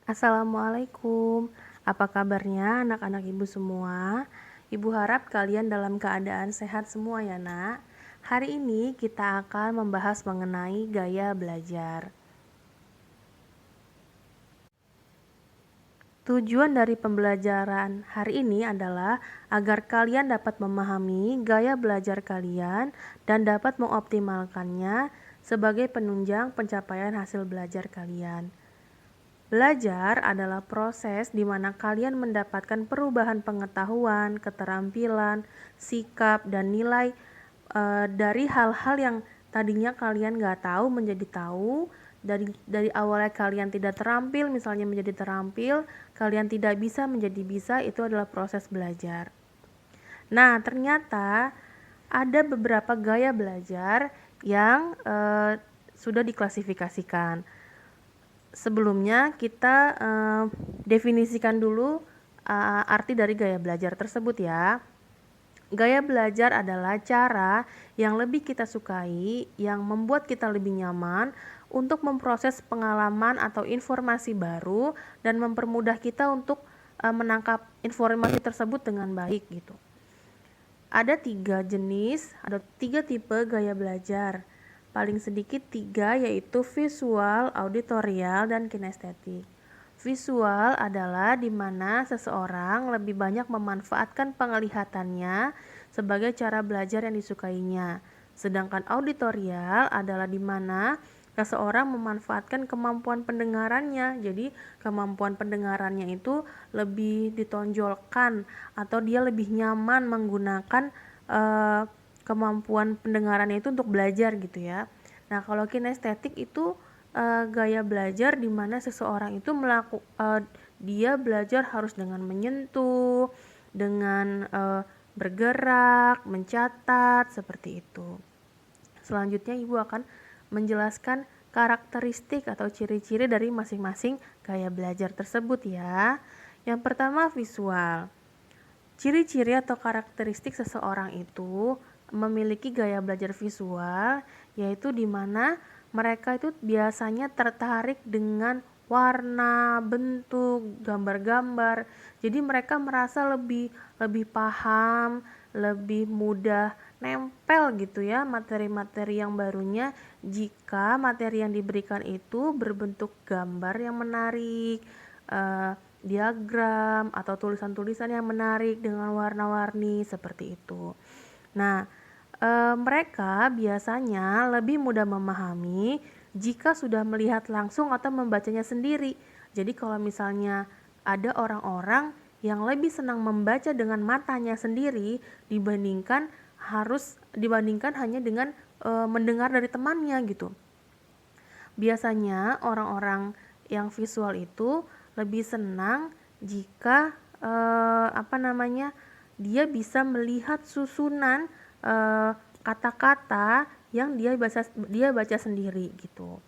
Assalamualaikum. Apa kabarnya anak-anak ibu semua? Ibu harap kalian dalam keadaan sehat semua ya, Nak. Hari ini kita akan membahas mengenai gaya belajar. Tujuan dari pembelajaran hari ini adalah agar kalian dapat memahami gaya belajar kalian dan dapat mengoptimalkannya sebagai penunjang pencapaian hasil belajar kalian. Belajar adalah proses di mana kalian mendapatkan perubahan pengetahuan, keterampilan, sikap, dan nilai dari hal-hal yang tadinya kalian nggak tahu menjadi tahu. Dari awalnya kalian tidak terampil, misalnya menjadi terampil, kalian tidak bisa menjadi bisa, itu adalah proses belajar. Nah, ternyata ada beberapa gaya belajar yang sudah diklasifikasikan. Sebelumnya kita definisikan dulu arti dari gaya belajar tersebut ya. Gaya belajar adalah cara yang lebih kita sukai, yang membuat kita lebih nyaman untuk memproses pengalaman atau informasi baru dan mempermudah kita untuk menangkap informasi tersebut dengan baik gitu. Ada 3 tipe gaya belajar. Paling sedikit 3, yaitu visual, auditorial, dan kinestetik. Visual adalah di mana seseorang lebih banyak memanfaatkan penglihatannya sebagai cara belajar yang disukainya. Sedangkan auditorial adalah di mana seseorang memanfaatkan kemampuan pendengarannya. Jadi kemampuan pendengarannya itu lebih ditonjolkan atau dia lebih nyaman menggunakan kemampuan pendengarannya itu untuk belajar gitu ya. Nah, kalau kinestetik itu gaya belajar di mana seseorang itu dia belajar harus dengan menyentuh, dengan bergerak, mencatat, seperti itu. Selanjutnya Ibu akan menjelaskan karakteristik atau ciri-ciri dari masing-masing gaya belajar tersebut ya. Yang pertama visual. Ciri-ciri atau karakteristik seseorang itu memiliki gaya belajar visual, yaitu di mana mereka itu biasanya tertarik dengan warna, bentuk, gambar-gambar. Jadi mereka merasa lebih paham, lebih mudah nempel gitu ya materi-materi yang barunya jika materi yang diberikan itu berbentuk gambar yang menarik, diagram atau tulisan-tulisan yang menarik dengan warna-warni seperti itu. Nah, mereka biasanya lebih mudah memahami jika sudah melihat langsung atau membacanya sendiri. Jadi kalau misalnya ada orang-orang yang lebih senang membaca dengan matanya sendiri dibandingkan hanya dengan mendengar dari temannya gitu. Biasanya orang-orang yang visual itu lebih senang jika dia bisa melihat susunan kata-kata yang dia baca sendiri gitu.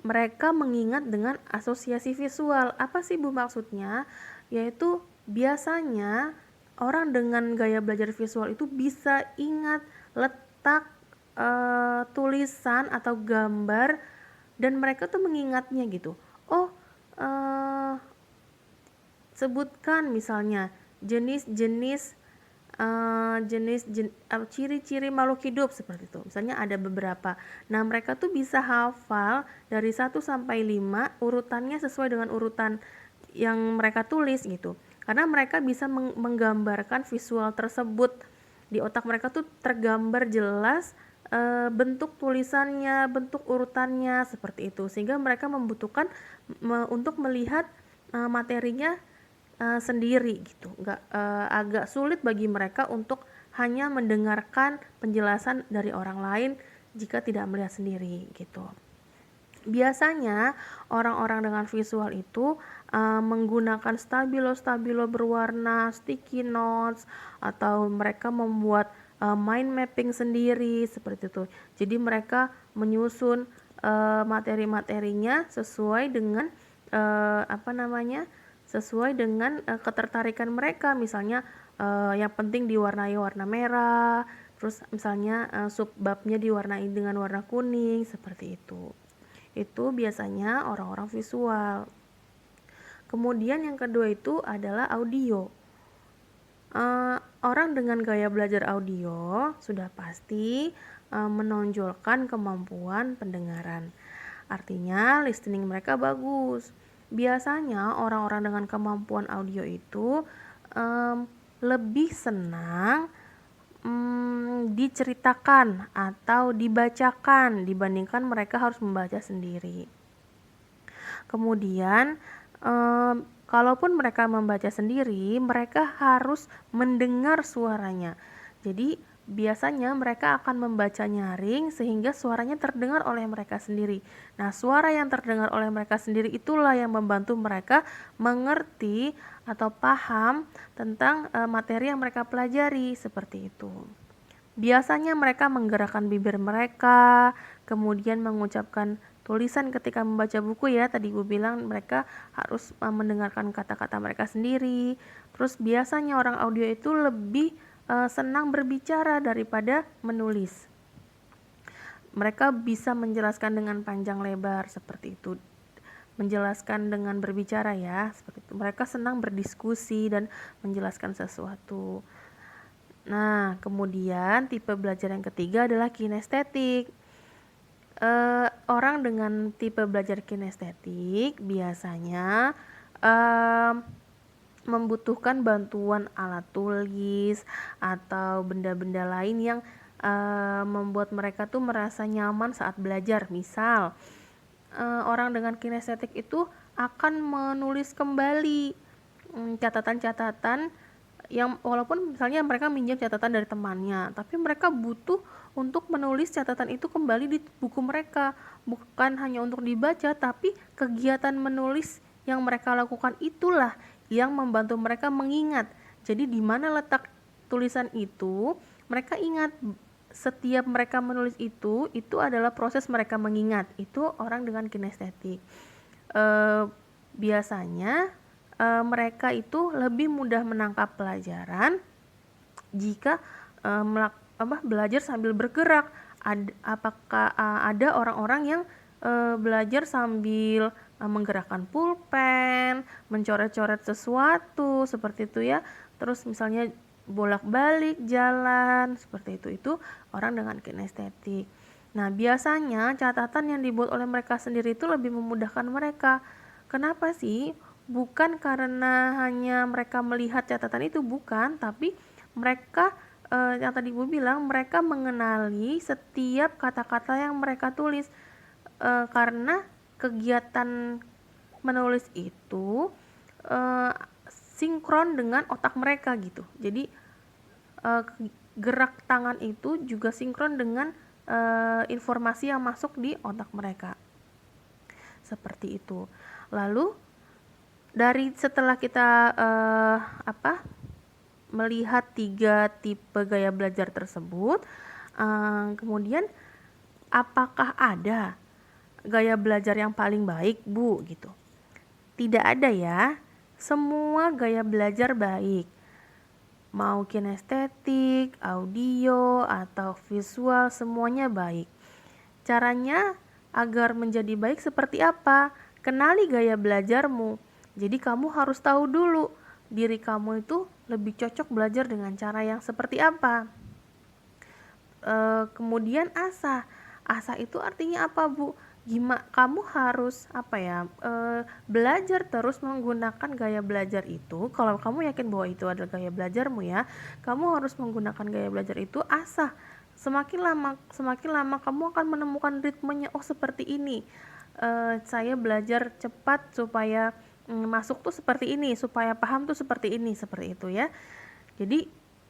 Mereka mengingat dengan asosiasi visual. Apa sih Bu maksudnya? Yaitu biasanya orang dengan gaya belajar visual itu bisa ingat letak tulisan atau gambar dan mereka tuh mengingatnya gitu. Oh, sebutkan misalnya jenis-jenis ciri-ciri makhluk hidup seperti itu. Misalnya ada beberapa. Nah, mereka tuh bisa hafal dari 1 sampai 5 urutannya sesuai dengan urutan yang mereka tulis gitu. Karena mereka bisa menggambarkan visual tersebut. Di otak mereka tuh tergambar jelas bentuk tulisannya, bentuk urutannya seperti itu. Sehingga mereka membutuhkan untuk melihat materinya sendiri gitu. Agak sulit bagi mereka untuk hanya mendengarkan penjelasan dari orang lain jika tidak melihat sendiri gitu. Biasanya orang-orang dengan visual itu menggunakan stabilo berwarna, sticky notes, atau mereka membuat mind mapping sendiri seperti itu. Jadi mereka menyusun materi-materinya sesuai dengan ketertarikan mereka. Misalnya yang penting diwarnai warna merah, terus misalnya subbabnya diwarnai dengan warna kuning seperti itu. Itu biasanya orang-orang visual. Kemudian yang kedua itu adalah audio. Orang dengan gaya belajar audio sudah pasti menonjolkan kemampuan pendengaran. Artinya listening mereka bagus. Biasanya orang-orang dengan kemampuan audio itu lebih senang diceritakan atau dibacakan dibandingkan mereka harus membaca sendiri. Kemudian kalaupun mereka membaca sendiri, mereka harus mendengar suaranya. Jadi biasanya mereka akan membaca nyaring sehingga suaranya terdengar oleh mereka sendiri. Nah, suara yang terdengar oleh mereka sendiri itulah yang membantu mereka mengerti atau paham tentang materi yang mereka pelajari, seperti itu. Biasanya mereka menggerakkan bibir mereka, kemudian mengucapkan tulisan ketika membaca buku ya. Tadi Ibu bilang mereka harus mendengarkan kata-kata mereka sendiri. Terus biasanya orang audio itu lebih senang berbicara daripada menulis. Mereka bisa menjelaskan dengan panjang lebar seperti itu. Menjelaskan dengan berbicara ya, seperti itu. Mereka senang berdiskusi dan menjelaskan sesuatu. Nah, kemudian tipe belajar yang ketiga adalah kinestetik. Orang dengan tipe belajar kinestetik biasanya membutuhkan bantuan alat tulis atau benda-benda lain yang membuat mereka tuh merasa nyaman saat belajar. Misal, orang dengan kinestetik itu akan menulis kembali catatan-catatan yang walaupun misalnya mereka minjam catatan dari temannya, tapi mereka butuh untuk menulis catatan itu kembali di buku mereka, bukan hanya untuk dibaca, tapi kegiatan menulis yang mereka lakukan itulah yang membantu mereka mengingat. Jadi di mana letak tulisan itu, mereka ingat. Setiap mereka menulis itu adalah proses mereka mengingat. Itu orang dengan kinestetik. Biasanya mereka itu lebih mudah menangkap pelajaran jika belajar sambil bergerak. Apakah ada orang-orang yang belajar sambil menggerakkan pulpen, mencoret-coret sesuatu seperti itu ya. Terus misalnya bolak-balik jalan seperti itu. Itu orang dengan kinestetik. Nah, biasanya catatan yang dibuat oleh mereka sendiri itu lebih memudahkan mereka. Kenapa sih? Bukan karena hanya mereka melihat catatan itu, bukan, tapi mereka yang tadi Ibu bilang, mereka mengenali setiap kata-kata yang mereka tulis, karena kegiatan menulis itu sinkron dengan otak mereka gitu. Jadi gerak tangan itu juga sinkron dengan informasi yang masuk di otak mereka, seperti itu. Lalu setelah kita melihat 3 tipe gaya belajar tersebut, kemudian apakah ada gaya belajar yang paling baik, Bu? Gitu. Tidak ada ya. Semua gaya belajar baik. Mau kinestetik, audio, atau visual, semuanya baik. Caranya agar menjadi baik seperti apa? Kenali gaya belajarmu. Jadi kamu harus tahu dulu diri kamu itu lebih cocok belajar dengan cara yang seperti apa. Kemudian asah. Asah itu artinya apa, Bu? Kamu harus belajar terus menggunakan gaya belajar itu. Kalau kamu yakin bahwa itu adalah gaya belajarmu ya, kamu harus menggunakan gaya belajar itu asah. Semakin lama kamu akan menemukan ritmenya. Oh, seperti ini. Saya belajar cepat supaya masuk tuh seperti ini, supaya paham tuh seperti ini, seperti itu ya. Jadi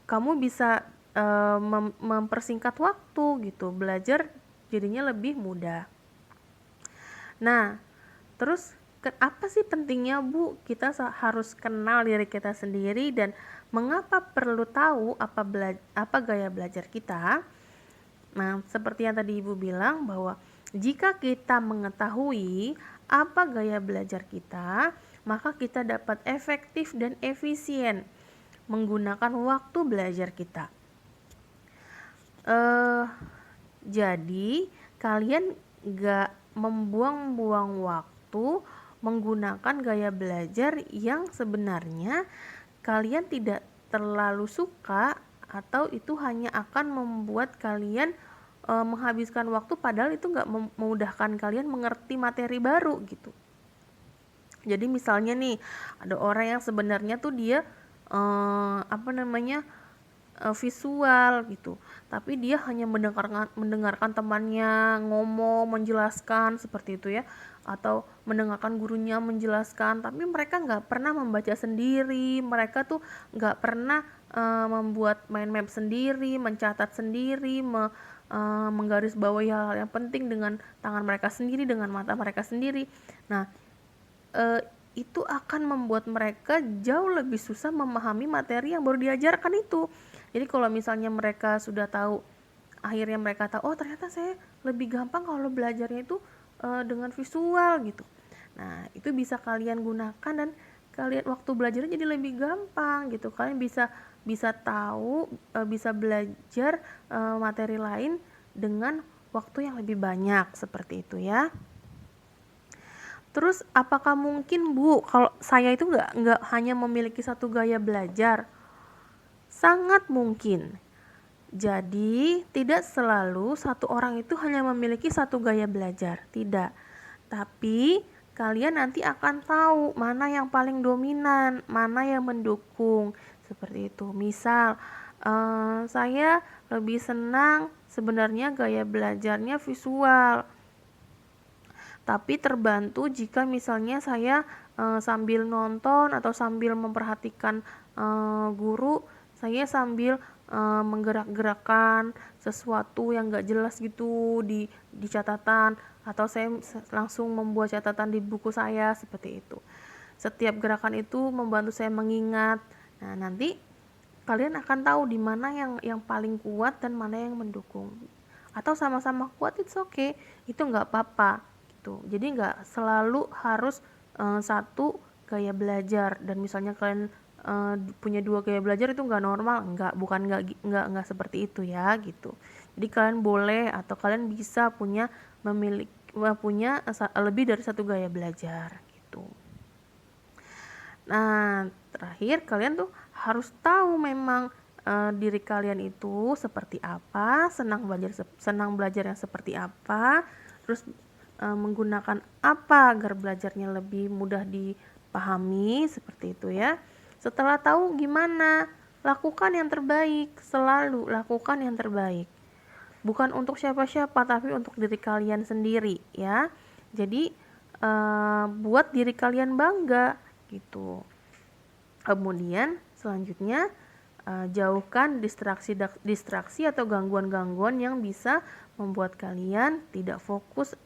kamu bisa mempersingkat waktu gitu, belajar jadinya lebih mudah. Nah, terus apa sih pentingnya, Bu? Kita harus kenal diri kita sendiri dan mengapa perlu tahu apa gaya belajar kita. Nah, seperti yang tadi Ibu bilang bahwa jika kita mengetahui apa gaya belajar kita, maka kita dapat efektif dan efisien menggunakan waktu belajar kita. Jadi kalian gak membuang-buang waktu menggunakan gaya belajar yang sebenarnya kalian tidak terlalu suka, atau itu hanya akan membuat kalian menghabiskan waktu padahal itu nggak memudahkan kalian mengerti materi baru gitu. Jadi misalnya nih, ada orang yang sebenarnya tuh dia visual gitu, tapi dia hanya mendengarkan temannya ngomong menjelaskan seperti itu ya, atau mendengarkan gurunya menjelaskan, tapi mereka nggak pernah membaca sendiri, mereka tuh nggak pernah membuat mind map sendiri, mencatat sendiri, menggarisbawahi hal-hal yang penting dengan tangan mereka sendiri, dengan mata mereka sendiri. Nah, itu akan membuat mereka jauh lebih susah memahami materi yang baru diajarkan itu. Jadi kalau misalnya mereka sudah tahu, akhirnya mereka tahu, oh ternyata saya lebih gampang kalau belajarnya itu dengan visual gitu. Nah, itu bisa kalian gunakan dan kalian waktu belajarnya jadi lebih gampang gitu. Kalian bisa bisa tahu, bisa belajar materi lain dengan waktu yang lebih banyak seperti itu ya. Terus apakah mungkin Bu kalau saya itu nggak hanya memiliki satu gaya belajar? Sangat mungkin. Jadi tidak selalu satu orang itu hanya memiliki satu gaya belajar, tidak. Tapi kalian nanti akan tahu mana yang paling dominan, mana yang mendukung, seperti itu. Misal saya lebih senang sebenarnya gaya belajarnya visual, tapi terbantu jika misalnya saya sambil nonton atau sambil memperhatikan guru, saya sambil menggerak-gerakkan sesuatu yang gak jelas gitu di catatan, atau saya langsung membuat catatan di buku saya seperti itu. Setiap gerakan itu membantu saya mengingat. Nah, nanti kalian akan tahu di mana yang paling kuat dan mana yang mendukung. Atau sama-sama kuat, it's okay, itu nggak apa-apa gitu. Jadi nggak selalu harus satu gaya belajar, dan misalnya kalian punya dua gaya belajar itu nggak normal, nggak seperti itu ya gitu. Jadi kalian boleh atau kalian bisa punya lebih dari satu gaya belajar gitu. Nah, terakhir kalian tuh harus tahu memang diri kalian itu seperti apa, senang belajar yang seperti apa, terus menggunakan apa agar belajarnya lebih mudah dipahami, seperti itu ya. Setelah tahu gimana, lakukan yang terbaik, selalu lakukan yang terbaik. Bukan untuk siapa-siapa, tapi untuk diri kalian sendiri ya. Jadi buat diri kalian bangga gitu. Kemudian selanjutnya jauhkan distraksi atau gangguan-gangguan yang bisa membuat kalian tidak fokus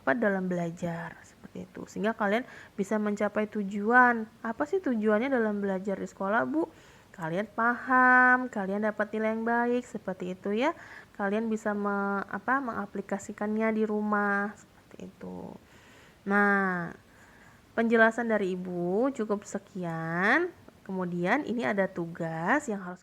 dalam belajar seperti itu, sehingga kalian bisa mencapai tujuan. Apa sih tujuannya dalam belajar di sekolah, Bu? Kalian paham, kalian dapat nilai yang baik, seperti itu ya. Kalian bisa mengaplikasikannya di rumah seperti itu. Nah, penjelasan dari Ibu cukup sekian. Kemudian ini ada tugas yang harus